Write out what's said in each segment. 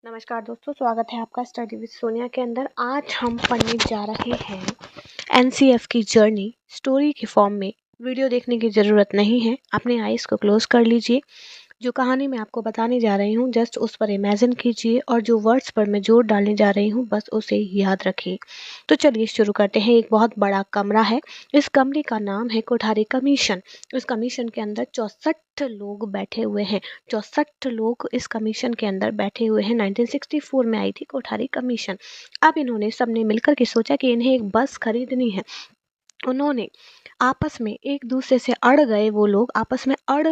नमस्कार दोस्तों, स्वागत है आपका स्टडी विद सोनिया के अंदर। आज हम पढ़ने जा रहे हैं एनसीएफ की जर्नी स्टोरी के फॉर्म में। वीडियो देखने की ज़रूरत नहीं है, अपने आइज़ को क्लोज कर लीजिए। जो कहानी मैं आपको बताने जा रही हूँ जस्ट उस पर इमेजिन कीजिए और जो वर्ड्स पर मैं जोर डालने जा रही हूँ बस उसे याद रखिए। तो चलिए शुरू करते हैं। एक बहुत बड़ा कमरा है। इस कमरे का नाम है कोठारी कमीशन। इस कमीशन के अंदर 64 लोग बैठे हुए हैं। 64 लोग इस कमीशन के अंदर बैठे हुए हैं। 1964 में आई थी कोठारी कमीशन। अब इन्होंने सबने मिलकर के सोचा कि इन्हें एक बस खरीदनी है। उन्होंने आपस में एक दूसरे से अड़ गए वो लोग, आपस में अड़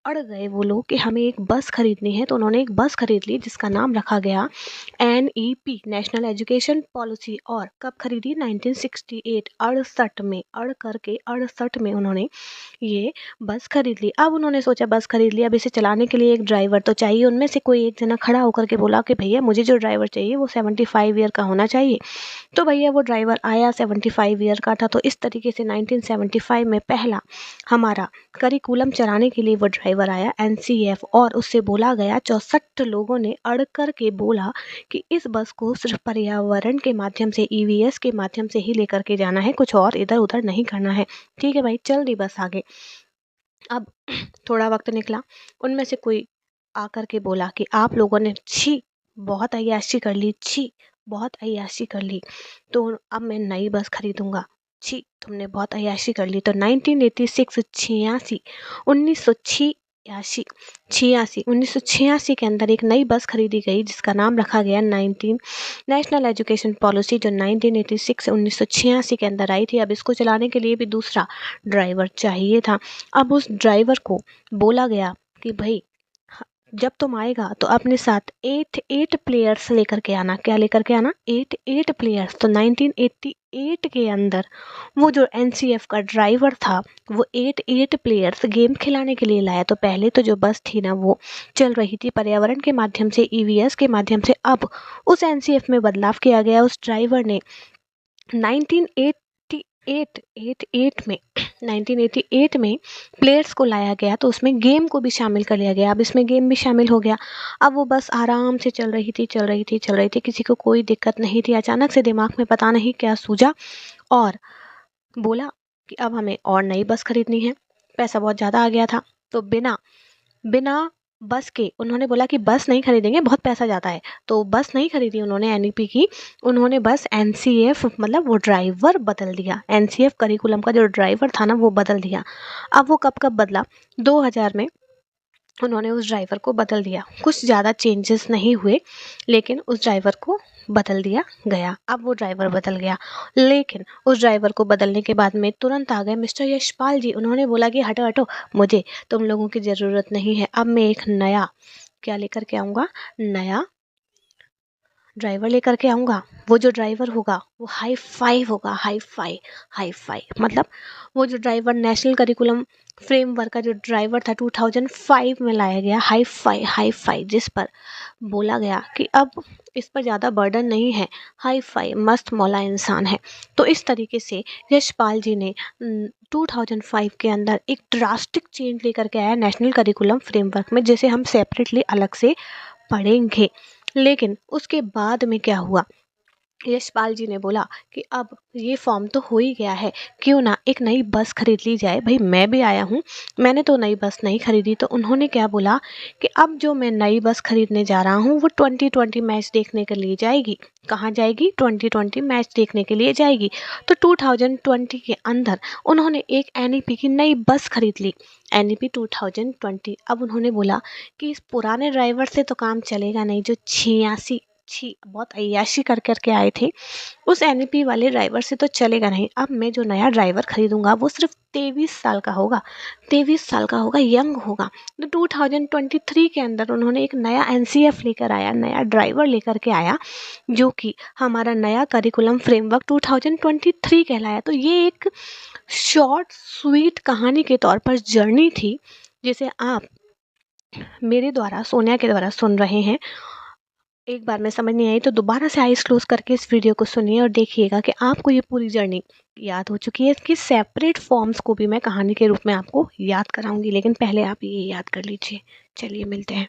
गए वो लोग कि हमें एक बस खरीदनी है। तो उन्होंने एक बस खरीद ली जिसका नाम रखा गया NEP, नेशनल एजुकेशन पॉलिसी। और कब खरीदी? 1968, 68 में। अड़ करके 68 में उन्होंने ये बस खरीद ली। अब उन्होंने सोचा बस खरीद लिया, अब इसे चलाने के लिए एक ड्राइवर तो चाहिए। उनमें से कोई एक जना खड़ा होकर के बोला कि भैया मुझे जो ड्राइवर चाहिए वो 75 ईयर का होना चाहिए। तो भैया वो ड्राइवर आया, 75 ईयर का था। तो इस तरीके से 1975 में पहला हमारा करिकुलम चलाने के लिए वो ड्राइवर आया NCF। और उससे बोला गया, 64 लोगों ने अड़ कर के बोला कि इस बस को सिर्फ पर्यावरण के माध्यम से, EVS के माध्यम से ही लेकर के जाना है, कुछ और इधर उधर नहीं करना है। ठीक है भाई, चल दी बस आगे। अब थोड़ा वक्त निकला, उनमें से कोई आकर के बोला कि आप लोगों ने छी बहुत अय्याशी कर ली, छी बहुत अय्याशी कर ली, तो अब मैं नई बस खरीदूंगा। छी तुमने बहुत अय्याशी कर ली। तो 1986 छियासी 1986 1986 के अंदर एक नई बस खरीदी गई जिसका नाम रखा गया 19 नेशनल एजुकेशन पॉलिसी, जो 1986 से 1986 के अंदर आई थी। अब इसको चलाने के लिए भी दूसरा ड्राइवर चाहिए था। अब उस ड्राइवर को बोला गया कि भाई जब तुम आएगा तो अपने साथ 8 प्लेयर्स लेकर के आना। क्या लेकर के आना? 8 प्लेयर्स। तो 1988 के अंदर वो जो NCF का ड्राइवर था वो 8 प्लेयर्स गेम खिलाने के लिए लाया। तो पहले तो जो बस थी ना वो चल रही थी पर्यावरण के माध्यम से, EVS के माध्यम से। अब उस NCF में बदलाव किया गया। उस ड्राइवर ने 1988 में प्लेयर्स को लाया गया, तो उसमें गेम को भी शामिल कर लिया गया। अब इसमें गेम भी शामिल हो गया। अब वो बस आराम से चल रही थी, किसी को कोई दिक्कत नहीं थी। अचानक से दिमाग में पता नहीं क्या सूझा और बोला कि अब हमें और नई बस खरीदनी है। पैसा बहुत ज़्यादा आ गया था, तो बिना बस के उन्होंने बोला कि बस नहीं खरीदेंगे, बहुत पैसा जाता है। तो बस नहीं खरीदी उन्होंने NEP की, उन्होंने बस NCF मतलब वो ड्राइवर बदल दिया। NCF करिकुलम का जो ड्राइवर था ना वो बदल दिया। अब वो कब बदला? 2000 में उन्होंने उस ड्राइवर को बदल दिया। कुछ ज़्यादा चेंजेस नहीं हुए, लेकिन उस ड्राइवर को बदल दिया गया। अब वो ड्राइवर बदल गया, लेकिन उस ड्राइवर को बदलने के बाद में तुरंत आ गए मिस्टर यशपाल जी। उन्होंने बोला कि हटो हटो, मुझे तुम लोगों की ज़रूरत नहीं है। अब मैं एक नया क्या लेकर के आऊँगा? नया ड्राइवर लेकर के आऊँगा। वो जो ड्राइवर होगा वो हाई फाई होगा। हाई फाई मतलब वो जो ड्राइवर नेशनल करिकुलम फ्रेमवर्क का जो ड्राइवर था 2005 में लाया गया। हाई फाई जिस पर बोला गया कि अब इस पर ज़्यादा बर्डन नहीं है, हाई फाई मस्त मौला इंसान है। तो इस तरीके से यशपाल जी ने 2005 के अंदर एक ड्रास्टिक चेंज लेकर के आया नेशनल करिकुलम फ्रेमवर्क में, जिसे हम सेपरेटली अलग से पढ़ेंगे। लेकिन उसके बाद में क्या हुआ? यशपाल जी ने बोला कि अब ये फॉर्म तो हो ही गया है, क्यों ना एक नई बस खरीद ली जाए। भाई मैं भी आया हूँ, मैंने तो नई बस नहीं खरीदी। तो उन्होंने क्या बोला कि अब जो मैं नई बस खरीदने जा रहा हूँ वो 2020 मैच देखने के लिए जाएगी। कहाँ जाएगी? 2020 मैच देखने के लिए जाएगी। तो 2020 के अंदर उन्होंने एक NEP की नई बस खरीद ली, NEP 2020। अब उन्होंने बोला कि इस पुराने ड्राइवर से तो काम चलेगा नहीं, जो बहुत अय्याशी कर करके आए थे, उस NEP वाले ड्राइवर से तो चलेगा नहीं। अब मैं जो नया ड्राइवर खरीदूंगा वो सिर्फ 23 साल का होगा, 23 साल का होगा, यंग होगा। तो 2023 के अंदर उन्होंने एक नया NCF लेकर आया, नया ड्राइवर लेकर के आया, जो कि हमारा नया करिकुलम फ्रेमवर्क 2023 कहलाया। तो ये एक शॉर्ट स्वीट कहानी के तौर पर जर्नी थी, जिसे आप मेरे द्वारा, सोनिया के द्वारा सुन रहे हैं। एक बार में समझ नहीं आई तो दोबारा से आइज क्लोज करके इस वीडियो को सुनिए और देखिएगा कि आपको ये पूरी जर्नी याद हो चुकी है। इसकी सेपरेट फॉर्म्स को भी मैं कहानी के रूप में आपको याद कराऊंगी, लेकिन पहले आप ये याद कर लीजिए। चलिए मिलते हैं।